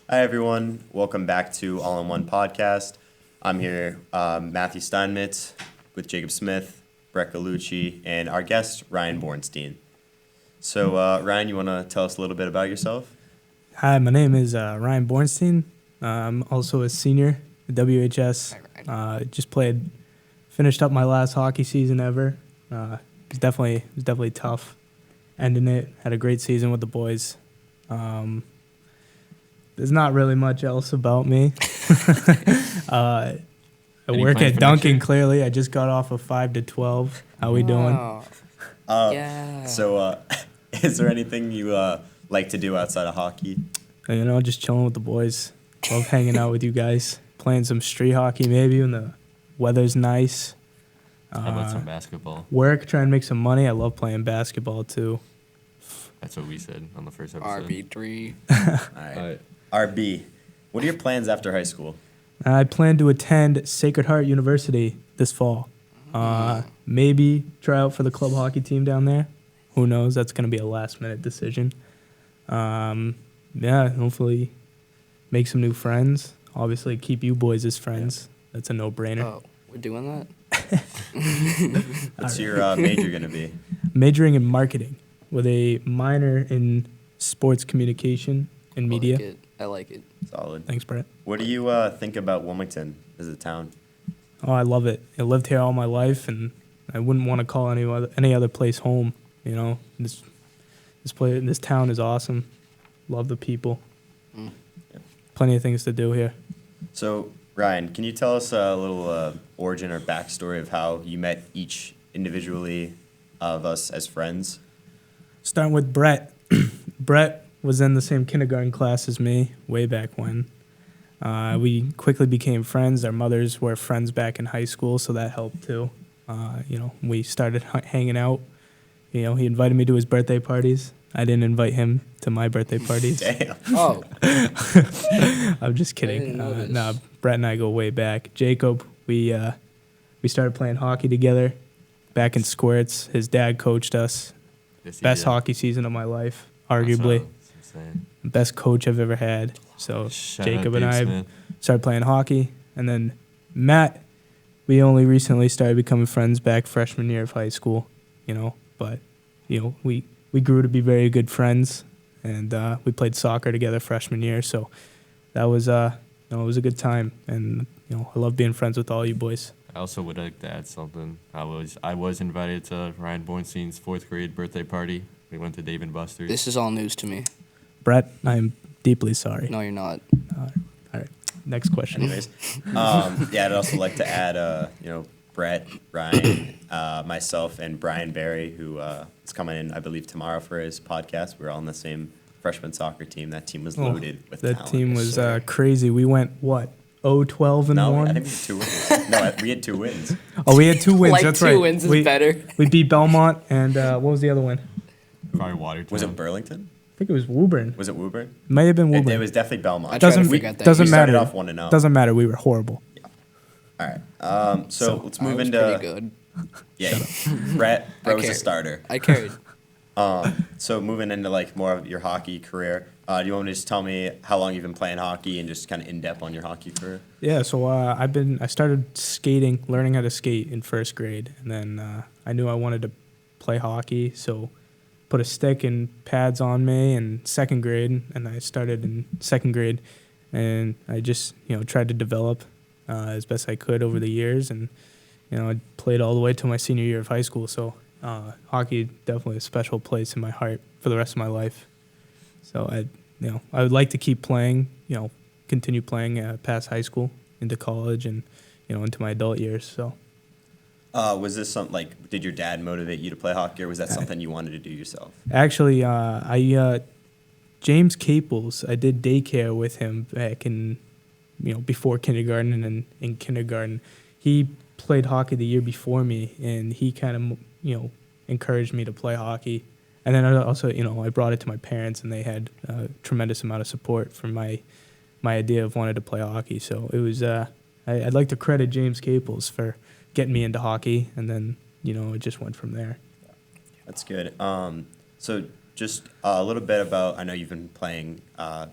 Hi, everyone. Welcome back to All in One Podcast. I'm here, Matthew Steinmetz, with Jacob Smith, Brett Gallucci, and our guest, Ryan Bornstein. So, Ryan, you want to tell us a little bit about yourself? Hi, my name is Ryan Bornstein. I'm also a senior at WHS. Finished up my last hockey season ever. It was definitely tough ending it. Had a great season with the boys. There's not really much else about me. I work at Duncan, clearly. I just got off of 5 to 12. How we doing? Yeah. So, is there anything you like to do outside of hockey? Just chilling with the boys. Love hanging out with you guys. Playing some street hockey maybe when the weather's nice. How about some basketball? Work, try and make some money. I love playing basketball too. That's what we said on the first episode. RB3. All right. RB, what are your plans after high school? I plan to attend Sacred Heart University this fall. Maybe try out for the club hockey team down there. Who knows? That's going to be a last-minute decision. Hopefully make some new friends. Obviously, keep you boys as friends. That's a no-brainer. Oh, we're doing that? What's your major going to be? Majoring in marketing with a minor in sports communication and media. I like it. Solid. Thanks, Brett. What do you think about Wilmington as a town? Oh, I love it. I lived here all my life, and I wouldn't want to call any other place home. This town is awesome. Love the people. Yeah. Plenty of things to do here. So, Ryan, can you tell us a little origin or backstory of how you met each individually of us as friends? Starting with Brett. Brett was in the same kindergarten class as me way back when. We quickly became friends. Our mothers were friends back in high school, so that helped too. We started hanging out. He invited me to his birthday parties. I didn't invite him to my birthday parties. Damn. Oh. I'm just kidding. Brett and I go way back. Jacob, we started playing hockey together back in Squirts. His dad coached us. Best hockey season of my life, arguably. Best coach I've ever had. So Jacob and I started playing hockey. And then Matt, we only recently started becoming friends back freshman year of high school, But, we grew to be very good friends. And we played soccer together freshman year. So that was, it was a good time. And, I love being friends with all you boys. I also would like to add something. I was invited to Ryan Bornstein's 4th grade birthday party. We went to Dave & Buster's. This is all news to me. Brett, I am deeply sorry. No, you're not. All right. Next question. Anyways, I'd also like to add, Brett, Ryan, myself, and Brian Barry, who is coming in, I believe, tomorrow for his podcast. We're all on the same freshman soccer team. That team was loaded with talent. That team was crazy. We went, 0-12 and 1? I think we had 2 wins. No, we had 2 wins. Oh, we had 2 wins. Like That's 2 right. wins is better. We beat Belmont, and what was the other one? Probably Watertown. Was it Burlington? I think it was Woburn. Was it Woburn? Might have been Woburn. It was definitely Belmont. I tried to forget that. Doesn't we matter. started off 1-0. Doesn't matter. We were horrible. All right. So let's move into. Pretty good. Yeah, Brett was a starter. I carried. So moving into more of your hockey career, do you want to just tell me how long you've been playing hockey and just kind of in depth on your hockey career? Yeah. So I started skating, learning how to skate in 1st grade, and then I knew I wanted to play hockey, so put a stick and pads on me in 2nd grade, and I started in 2nd grade, and I just tried to develop as best I could over the years, and I played all the way to my senior year of high school. So hockey definitely a special place in my heart for the rest of my life. So I would like to keep playing, continue playing past high school into college and into my adult years. So. Was this something did your dad motivate you to play hockey, or was that something you wanted to do yourself? Actually, James Caples, I did daycare with him back in, before kindergarten and then in kindergarten. He played hockey the year before me, and he kind of, encouraged me to play hockey. And then I also, I brought it to my parents, and they had a tremendous amount of support for my idea of wanting to play hockey. So it was, I'd like to credit James Caples for getting me into hockey, and then it just went from there. That's good. So just a little bit about, I know you've been playing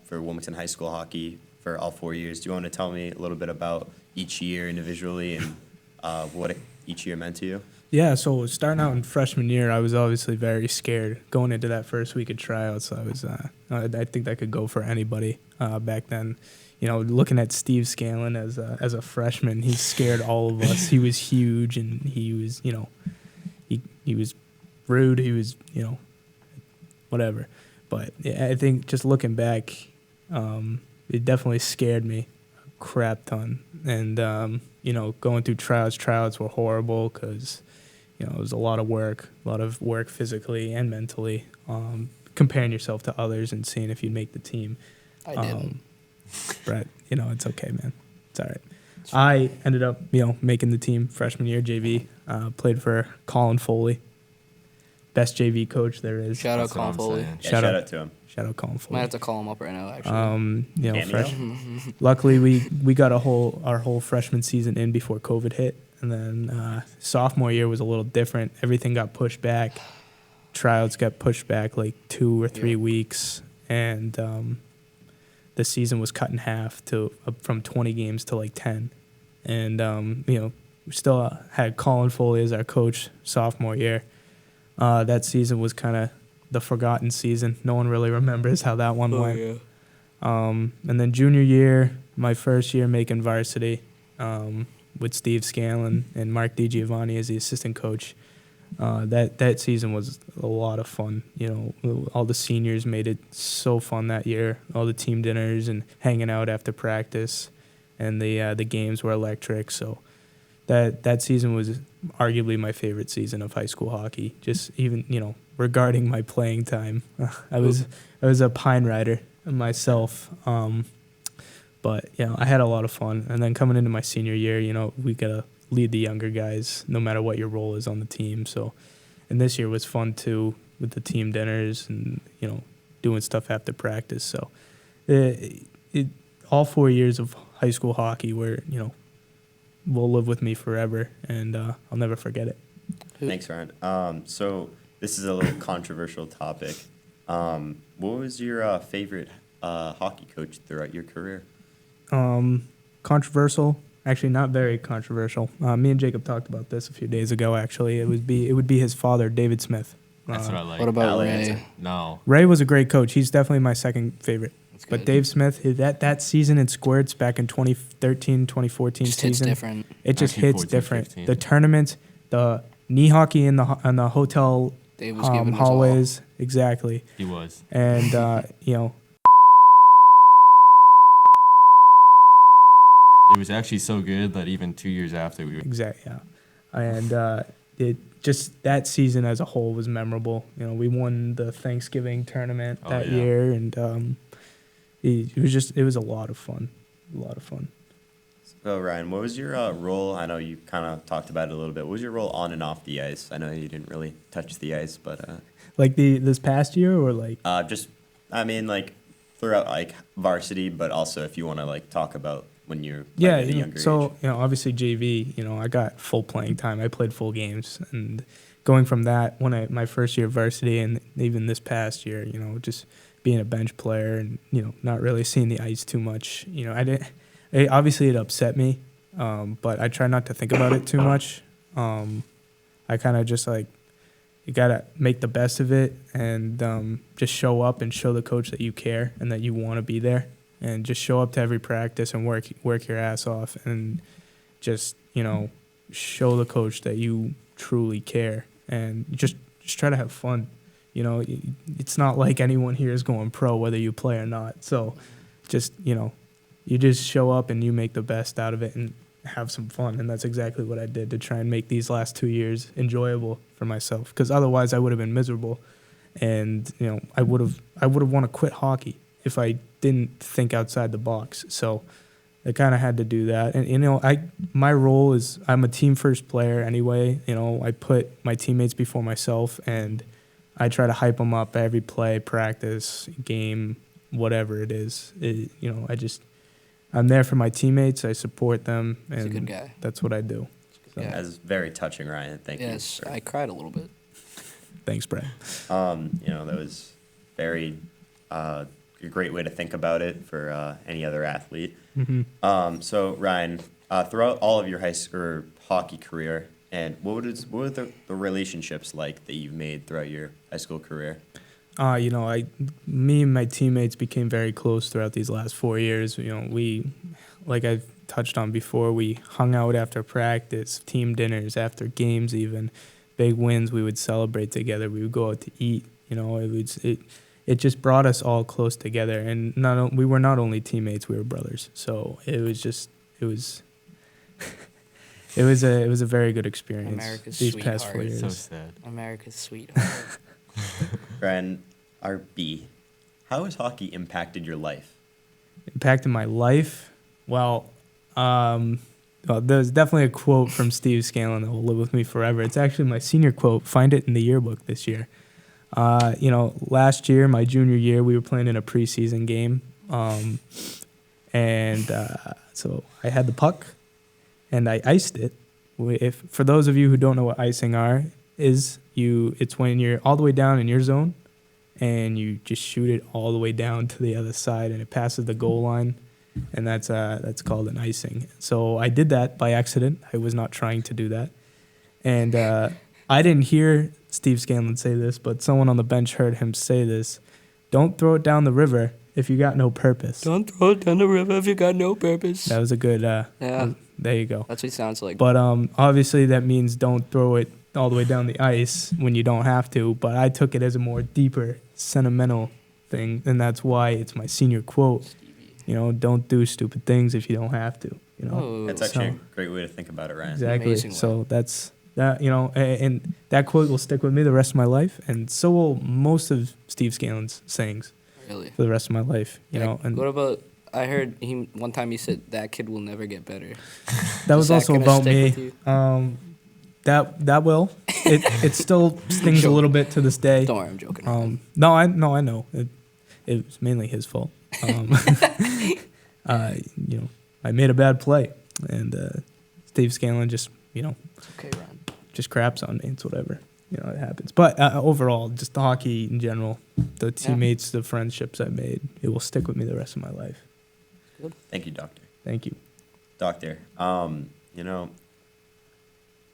for Wilmington High School hockey for all 4 years. Do you want to tell me a little bit about each year individually and what each year meant to you? Yeah, so starting out in freshman year, I was obviously very scared going into that first week of tryouts. I think that could go for anybody back then. You know, looking at Steve Scanlon as a freshman, he scared all of us. He was huge, and he was, you know, he was rude. He was, you know, whatever. But yeah, I think just looking back, it definitely scared me a crap ton. And you know, going through tryouts were horrible because, you know, it was a lot of work physically and mentally, comparing yourself to others and seeing if you'd make the team. I didn't. Brett, you know, it's okay, man. It's all right. I ended up, you know, making the team freshman year, JV. Played for Colin Foley, best JV coach there is. Shout out That's what Colin I'm Foley. saying. Yeah, Shout shout out. out to him. Shout out Colin Foley. Might have to call him up right now, actually. You know, Cameo? luckily we got our whole freshman season in before COVID hit, and then sophomore year was a little different. Everything got pushed back. Tryouts got pushed back like 2 or 3 weeks, and the season was cut in half from 20 games to like 10. And you know, we still had Colin Foley as our coach sophomore year. That season was kind of the forgotten season. No one really remembers how that one went. Yeah. And then junior year, my first year making varsity, with Steve Scanlon and Mark DiGiovanni as the assistant coach. That season was a lot of fun. You know, all the seniors made it so fun that year. All the team dinners and hanging out after practice, and the games were electric. So that season was arguably my favorite season of high school hockey. Just even, you know, regarding my playing time, I was a Pine Rider myself. But you know, I had a lot of fun. And then coming into my senior year, you know, we gotta lead the younger guys no matter what your role is on the team. So, and this year was fun too with the team dinners and, you know, doing stuff after practice. So all 4 years of high school hockey were, you know, will live with me forever, and I'll never forget it. Thanks, Ryan. So this is a little controversial topic. What was your favorite hockey coach throughout your career? Controversial. Actually, not very controversial. Me and Jacob talked about this a few days ago. Actually, it would be his father, David Smith. That's what I like. What about Allen, Ray? No. Ray was a great coach. He's definitely my second favorite. That's But good. Dave Smith, that season in Squirts back in 2013, 2014 Just hits season, different. it just 19, hits 14, different. 15. The tournaments, the knee hockey in the hotel Dave was giving us all. hallways, exactly. He was. And you know, It was actually so good that even 2 years after we were. exactly, yeah. And it just that season as a whole was memorable. You know, we won the Thanksgiving tournament Oh, that yeah. year, and it was a lot of fun. So Ryan, what was your role? I know you kind of talked about it a little bit. What was your role on and off the ice? I know you didn't really touch the ice, but Like this past year, or like just, I mean, like throughout like varsity, but also if you want to like talk about when you're yeah, at a you know, younger so age. you know, obviously JV, you know, I got full playing time. I played full games, and going from that my first year of varsity, and even this past year, you know, just being a bench player and, you know, not really seeing the ice too much. You know, obviously it upset me, but I try not to think about it too much. I kind of just like, you gotta make the best of it, and just show up and show the coach that you care and that you want to be there. And just show up to every practice and work your ass off, and just, you know, show the coach that you truly care, and just try to have fun. You know, it's not like anyone here is going pro whether you play or not. So just, you know, you just show up and you make the best out of it and have some fun. And that's exactly what I did to try and make these last 2 years enjoyable for myself, because otherwise I would have been miserable, and, you know, I would have want to quit hockey if I didn't think outside the box. So I kind of had to do that. And, you know, my role is I'm a team first player anyway. You know, I put my teammates before myself, and I try to hype them up every play, practice, game, whatever it is. You know, I'm there for my teammates. I support them, He's a and good guy. that's what I do. Yeah. That's very touching, Ryan. Thank Yes, you. I cried a little bit. Thanks, Brett. That was very a great way to think about it for any other athlete. So Ryan, throughout all of your high school or hockey career, and what were the relationships like that you've made throughout your high school career? Me and my teammates became very close throughout these last 4 years. We, like I've touched on before, we hung out after practice, team dinners, after games even. Big wins, we would celebrate together. We would go out to eat. It just brought us all close together. And we were not only teammates, we were brothers. So it was it was a very good experience America's these past 4 sweetheart. years. So sad. America's sweetheart. Ryan, RB, how has hockey impacted your life? Impacted my life? Well, there's definitely a quote from Steve Scanlon that will live with me forever. It's actually my senior quote. Find it in the yearbook this year. Last year, my junior year, we were playing in a preseason game. So I had the puck, and I iced it. For those of you who don't know what icing it's when you're all the way down in your zone, and you just shoot it all the way down to the other side, and it passes the goal line, and that's called an icing. So I did that by accident. I was not trying to do that, and I didn't hear Steve Scanlon say this, but someone on the bench heard him say this: "Don't throw it down the river if you got no purpose." Don't throw it down the river if you got no purpose. That was a good. Yeah. There you go. That's what it sounds like. But obviously that means don't throw it all the way down the ice when you don't have to. But I took it as a more deeper, sentimental thing, and that's why it's my senior quote. Stevie. Don't do stupid things if you don't have to. Oh, That's actually a great way to think about it, Ryan. Exactly. Amazing way. So that's that. And that quote will stick with me the rest of my life, and so will most of Steve Scanlon's sayings really. for the rest of my life. And What about? I heard one time he said that kid will never get better. that was Is that also gonna about stick me. with you? That will. It still stings a little bit to this day. Don't worry, I'm joking. No, I know. It was mainly his fault. I made a bad play, and Steve Scanlon just It's okay, Ryan. just craps on me. It's whatever. It happens. But overall, just the hockey in general, the teammates, the friendships I made, it will stick with me the rest of my life. Thank you, Doctor. Thank you. Doctor, I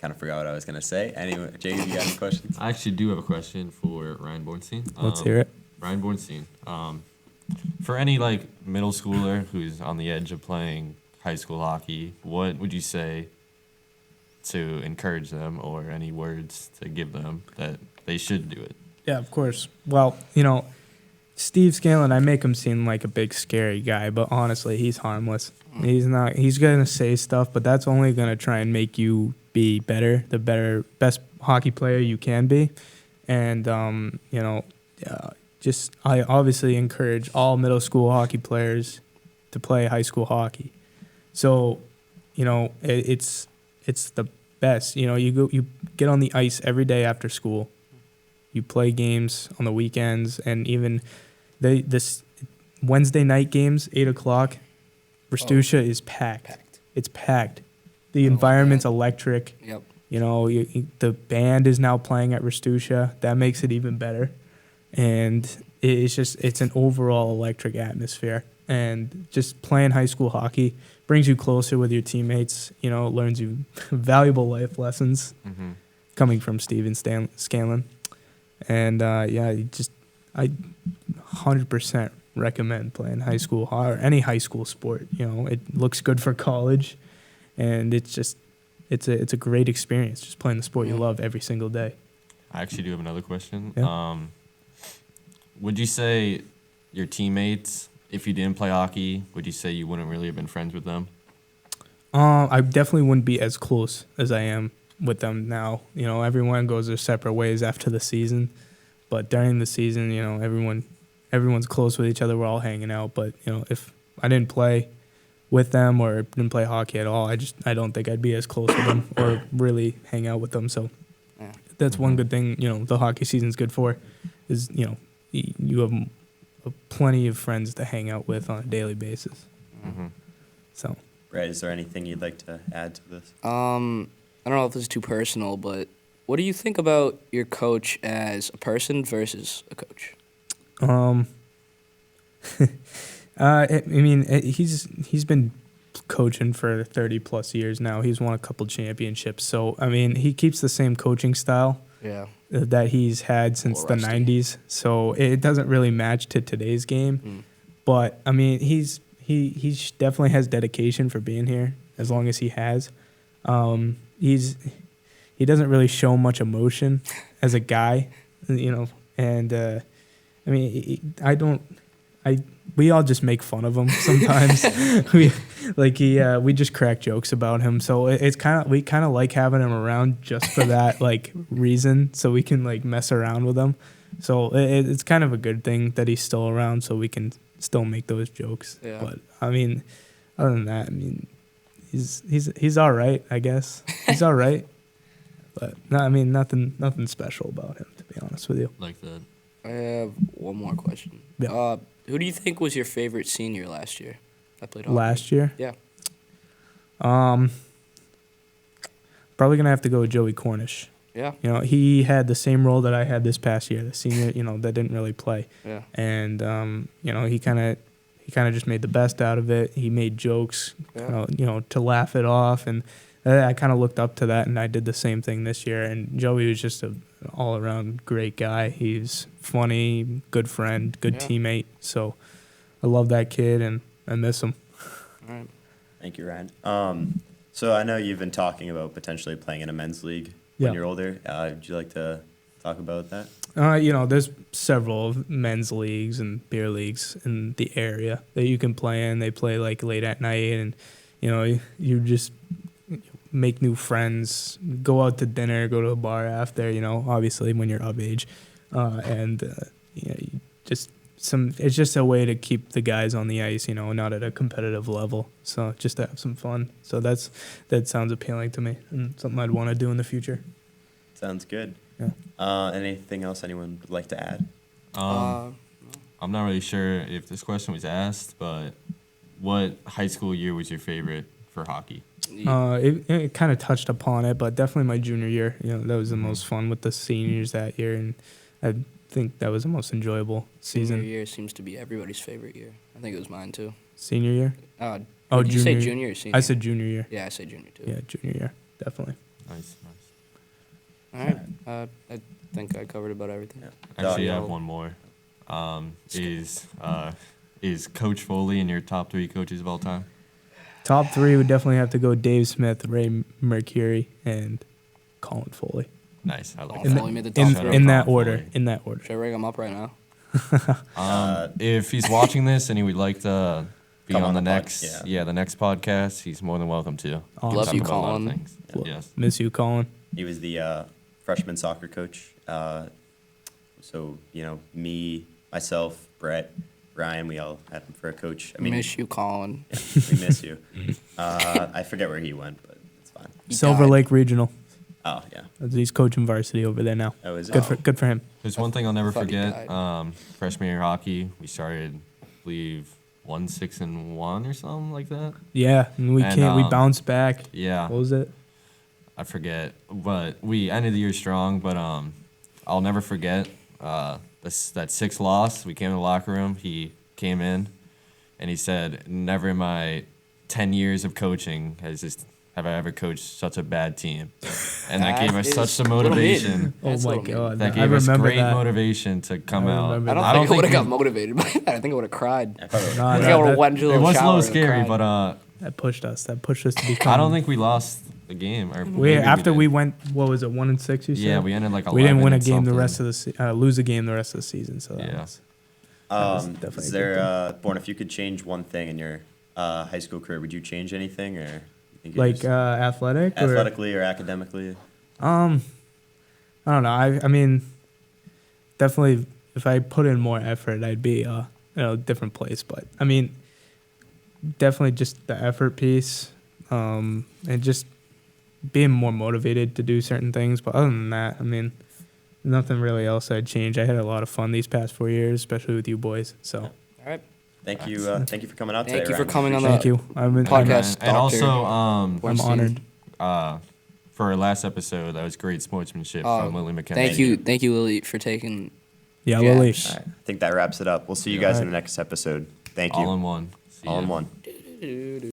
kind of forgot what I was going to say. Anyway, Jacob, you got any questions? I actually do have a question for Ryan Bornstein. Let's hear it. Ryan Bornstein, for any middle schooler who's on the edge of playing high school hockey, what would you say to encourage them, or any words to give them that they should do it? Yeah, of course. Well, Steve Scanlon, I make him seem like a big scary guy, but honestly, he's harmless. He's not. He's gonna say stuff, but that's only gonna try and make you be better, best hockey player you can be. And I obviously encourage all middle school hockey players to play high school hockey. So, it's the best. You get on the ice every day after school. You play games on the weekends, and even this Wednesday night games, 8:00. Restutia is packed. It's packed. The environment's electric. Yep. The band is now playing at Restutia. That makes it even better. And it's an overall electric atmosphere. And just playing high school hockey brings you closer with your teammates. Learns you valuable life lessons coming from Steven Scanlon. And I 100% recommend playing high school or any high school sport. It looks good for college, and it's a great experience just playing the sport you love every single day. I actually do have another question. Yeah. Would you say your teammates, if you didn't play hockey, would you say you wouldn't really have been friends with them? I definitely wouldn't be as close as I am with them now. Everyone goes their separate ways after the season, but during the season, everyone's close with each other. We're all hanging out. But if I didn't play with them or didn't play hockey at all, I don't think I'd be as close with them or really hang out with them. So that's one good thing the hockey season's good for, is you have plenty of friends to hang out with on a daily basis. So, Brett, is there anything you'd like to add to this? I don't know if this is too personal, but What do you think about your coach as a person versus a coach? I mean, he's been coaching for 30 plus years now. He's won a couple championships. So, I mean, he keeps the same coaching style Yeah. that he's had since the Rusty. 90s. So it doesn't really match to today's game. But, I mean, he definitely has dedication for being here as long as he has. He doesn't really show much emotion as a guy, you know, and I mean, we all just make fun of him sometimes. We just crack jokes about him. So we kind of like having him around just for that like reason, so we can like mess around with him. So it's kind of a good thing that he's still around, so we can still make those jokes. Yeah. But I mean, other than that, I mean, he's all right, I guess. He's all right. But no, I mean, nothing special about him, to be honest with you. Like that. I have one more question. Yeah. Who do you think was your favorite senior last year? I played hockey. Last year, Yeah. probably gonna have to go with Joey Cornish. Yeah. You know, he had the same role that I had this past year, the senior, you know, that didn't really play. Yeah. And you know, he kind of just made the best out of it. He made jokes, Yeah. you know, to laugh it off, and I kind of looked up to that, and I did the same thing this year. And Joey was just an all-around great guy. He's funny, good friend, good Yeah. teammate. So I love that kid, and I miss him. All right. Thank you, Ryan. So I know you've been talking about potentially playing in a men's league when Yeah. you're older. Would you like to talk about that? You know, there's several men's leagues and beer leagues in the area that you can play in. They play like late at night, and you know, you just make new friends, go out to dinner, go to a bar after. You know, obviously when you're of age, and you know, it's just a way to keep the guys on the ice. You know, not at a competitive level. So just to have some fun. So that sounds appealing to me, and something I'd want to do in the future. Sounds good. Yeah. Anything else anyone would like to add? I'm not really sure if this question was asked, but what high school year was your favorite for hockey? It kind of touched upon it, but definitely my junior year. You know, that was the most fun with the seniors that year, and I think that was the most enjoyable season. Senior year seems to be everybody's favorite year. I think it was mine too. Senior year? Did you say junior or senior? I said junior year. Yeah, I said junior too. Yeah, junior year, definitely. Nice. All right. I think I covered about everything. Yeah. Actually, I have one more. Is Coach Foley in your top 3 coaches of all time? Top 3 would definitely have to go Dave Smith, Ray Mercury, and Colin Foley. Nice. I like In that. Foley made the top Shout out In that Colin order. Foley. In that order. Should I ring him up right now? If he's watching this and he would like to be Come on on the the pod, next, yeah. the next podcast, he's more than welcome to. Awesome. Love Talk you, about a lot of Colin. things. Well, Yes. Miss you, Colin. He was the freshman soccer coach. So, you know, me, myself, Brett, Ryan, we all had him for a coach. I mean, Miss you, Colin. yeah, we miss you. I forget where he went, but it's fine. He Silver died. Lake Regional. Oh, yeah. He's coaching varsity over there now. That was Good for him. There's one thing I'll never Thought he forget. died. Freshman year hockey, we started, I believe, 1-6-1 or something like that. Yeah, and we bounced back. Yeah. What was it? I forget, but we ended the year strong. But I'll never forget that 6th loss. We came to the locker room. He came in, and he said, "Never in my 10 years of coaching have I ever coached such a bad team," and that gave us That such is the a little mean. motivation. Oh That's a my little mean. God. That I gave us remember great that. motivation to come out. remember I don't that. think I would have got we- motivated by that. I think I would have cried. I probably No, I think no, I would have that- went into a It little was a shower little and scary, cried. but That pushed us to become. I don't think we lost the game. Or We maybe after did. we went, what was it, 1-6? You said. Yeah, we ended like 11 We didn't win a and game the something. rest of the lose a game the rest of the season. So that Yeah. was, was Is definitely a there, Born, if you could change one thing in your high school career, would you change anything, or you think you like just- athletic. athletically or academically? I don't know. I mean, definitely, if I put in more effort, I'd be in a different place. But I mean, definitely just the effort piece, and just being more motivated to do certain things. But other than that, I mean, nothing really else I'd change. I had a lot of fun these past 4 years, especially with you boys. So All right. Thank you for coming out Thank today. you for Ryan. coming on the thank you. podcast. And also, I'm honored. for our last episode, that was great sportsmanship from Lily McKenna. Thank you, Lily, for taking. Yeah, Yeah. Lily. All right. I think that wraps it up. We'll see you Yeah. guys All in the next episode. Thank you. All in one. See All ya. in one.